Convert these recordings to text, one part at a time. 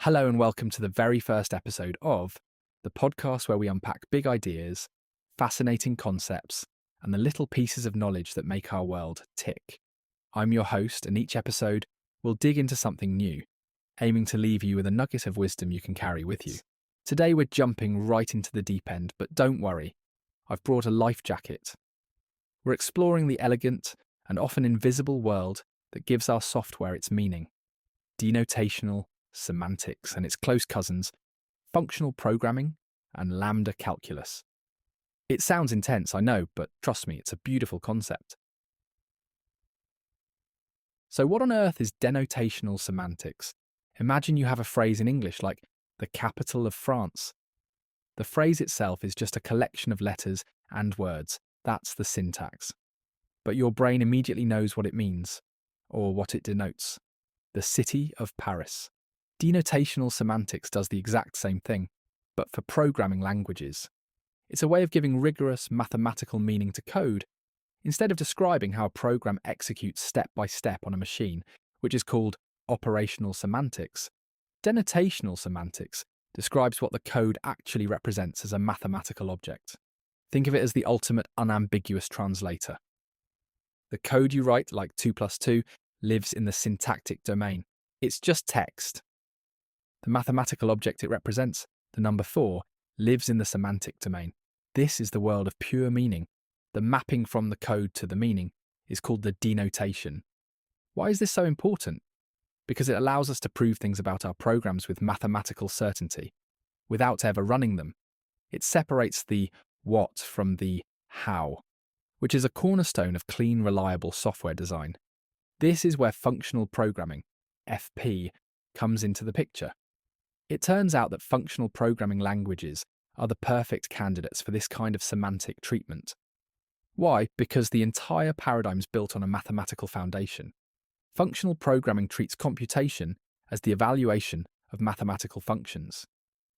Hello and welcome to the very first episode of the podcast where we unpack big ideas, fascinating concepts, and the little pieces of knowledge that make our world tick. I'm your host, and each episode will dig into something new, aiming to leave you with a nugget of wisdom you can carry with you. Today we're jumping right into the deep end, but don't worry, I've brought a life jacket. We're exploring the elegant and often invisible world that gives our software its meaning. Denotational, semantics, and its close cousins, functional programming, and Lambda calculus. It sounds intense, I know, but trust me, it's a beautiful concept. So what on earth is denotational semantics? Imagine you have a phrase in English like the capital of France. The phrase itself is just a collection of letters and words. That's the syntax. But your brain immediately knows what it means, or what it denotes. The city of Paris. Denotational semantics does the exact same thing, but for programming languages. It's a way of giving rigorous mathematical meaning to code, instead of describing how a program executes step by step on a machine, which is called operational semantics. Denotational semantics describes what the code actually represents as a mathematical object. Think of it as the ultimate unambiguous translator. The code you write, like 2 plus 2, lives in the syntactic domain. It's just text. The mathematical object it represents, the number 4, lives in the semantic domain. This is the world of pure meaning. The mapping from the code to the meaning is called the denotation. Why is this so important? Because it allows us to prove things about our programs with mathematical certainty, without ever running them. It separates the what from the how, which is a cornerstone of clean, reliable software design. This is where functional programming, FP, comes into the picture. It turns out that functional programming languages are the perfect candidates for this kind of semantic treatment. Why? Because the entire paradigm's built on a mathematical foundation. Functional programming treats computation as the evaluation of mathematical functions.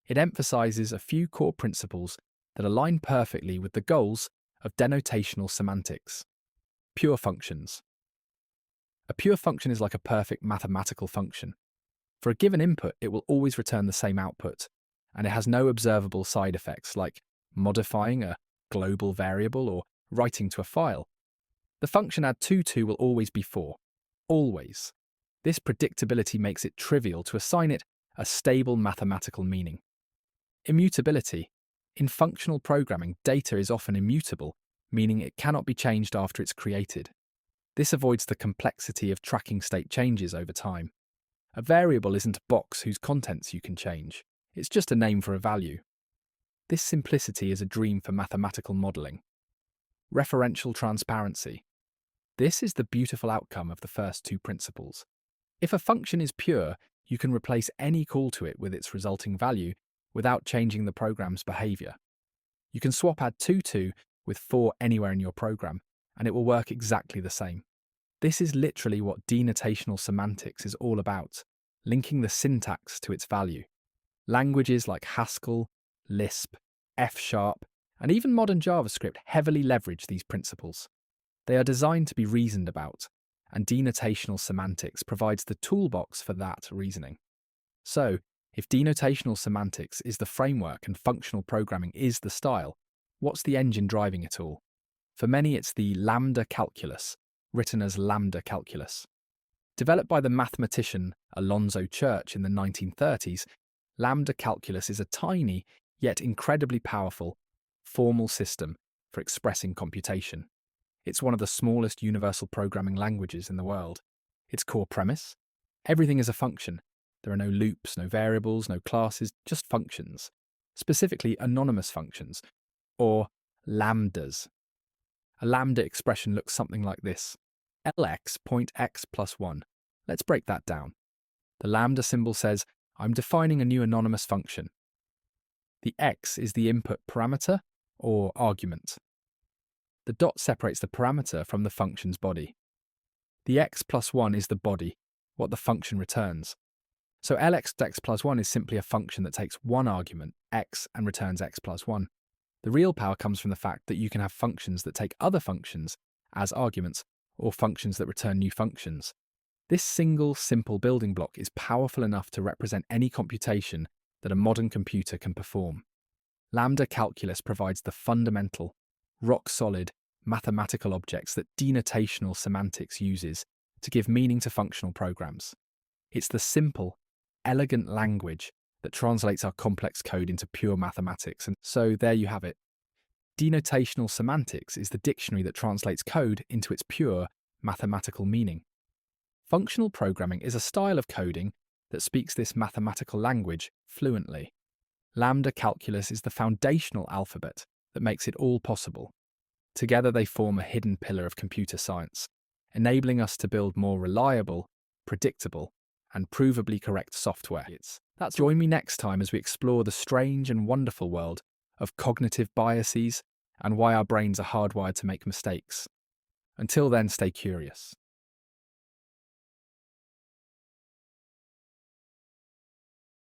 It emphasizes a few core principles that align perfectly with the goals of denotational semantics. Pure functions. A pure function is like a perfect mathematical function. For a given input, it will always return the same output, and it has no observable side effects like modifying a global variable or writing to a file. The function add2 will always be 4. Always. This predictability makes it trivial to assign it a stable mathematical meaning. Immutability. In functional programming, data is often immutable, meaning it cannot be changed after it's created. This avoids the complexity of tracking state changes over time. A variable isn't a box whose contents you can change. It's just a name for a value. This simplicity is a dream for mathematical modelling. Referential transparency. This is the beautiful outcome of the first two principles. If a function is pure, you can replace any call to it with its resulting value without changing the program's behaviour. You can swap add2 with 4 anywhere in your program, and it will work exactly the same. This is literally what denotational semantics is all about, linking the syntax to its value. Languages like Haskell, Lisp, F#, and even modern JavaScript heavily leverage these principles. They are designed to be reasoned about, and denotational semantics provides the toolbox for that reasoning. So, if denotational semantics is the framework and functional programming is the style, what's the engine driving it all? For many, it's the Lambda calculus, written as Lambda calculus. Developed by the mathematician Alonzo Church in the 1930s, Lambda calculus is a tiny, yet incredibly powerful, formal system for expressing computation. It's one of the smallest universal programming languages in the world. Its core premise? Everything is a function. There are no loops, no variables, no classes, just functions. Specifically, anonymous functions, or lambdas. A lambda expression looks something like this. Lx point x plus 1. Let's break that down. The lambda symbol says, I'm defining a new anonymous function. The x is the input parameter, or argument. The dot separates the parameter from the function's body. The x plus 1 is the body, what the function returns. So Lx plus 1 is simply a function that takes one argument, x, and returns x plus 1. The real power comes from the fact that you can have functions that take other functions as arguments, or functions that return new functions. This single, simple building block is powerful enough to represent any computation that a modern computer can perform. Lambda calculus provides the fundamental, rock-solid, mathematical objects that denotational semantics uses to give meaning to functional programs. It's the simple, elegant language that translates our complex code into pure mathematics, and so there you have it. Denotational semantics is the dictionary that translates code into its pure mathematical meaning. Functional programming is a style of coding that speaks this mathematical language fluently. Lambda calculus is the foundational alphabet that makes it all possible. Together they form a hidden pillar of computer science, enabling us to build more reliable, predictable, and provably correct software. Join me next time as we explore the strange and wonderful world of cognitive biases and why our brains are hardwired to make mistakes. Until then, stay curious.